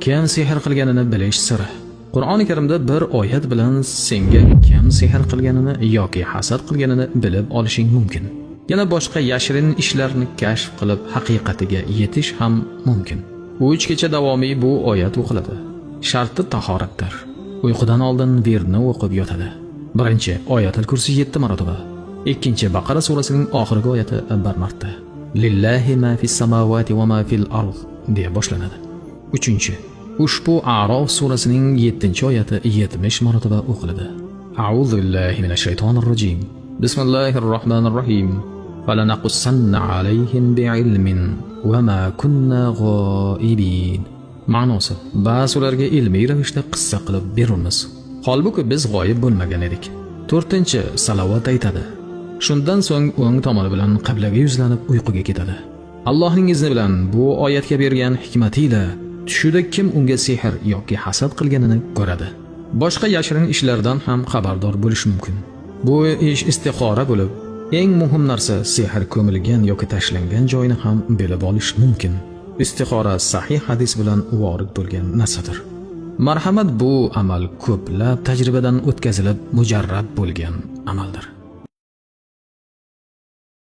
kim sehr qilganini bilish siri. Qur'oni Karimda bir oyat bilan senga kim sehr qilganini yoki hasad qilganini bilib olishing mumkin. Yana boshqa yashirin ishlarni kashf qilib haqiqatiga yetish ham mumkin. 3 kecha davomiy bu oyat o'qiladi. Sharti tahoratdir. Uyqudan oldin virdni o'qib yotadi. Birinchi oyatul kursi 7 marotaba. Ikkinchi Baqara surasining oxirgi oyati 1 marta. Lillahi ma fis samawati va ma fil ard deya boshlanadi. Uchinchi ushbu A'rof surasining 7-oyati 70 marotaba o'qiladi. A'udhu billahi minash shaytonir rojim. Bismillahir rohmanir rohim. Falanaqussanna alayhim bi'ilmin va ma kunna g'oibin. Ma'nosi: ba'zi ularga ilmiy ravishda qissa qilib beramiz. Holbuki biz g'oyib bo'lmagan edik. 4-chi salovat aytadi. Shundan so'ng o'ng tomoni bilan qiblaga yuzlanib uyquga ketadi. Allohning izni bilan bu oyatga bergan hikmati ila tushida kim unga sehr yoki hasad qilganini ko'radi. Boshqa yashirin ishlardan ham xabardor bo'lish mumkin. Bu ish istixora bo'lib, eng muhim narsa sehr ko'milgan yoki tashlangan joyini ham bilib olish mumkin. Istixora sahih hadis bilan vorid bo'lgan narsadir. Marhamat, bu amal ko'plab tajribadan o'tkazilib mujarrab bo'lgan amaldir.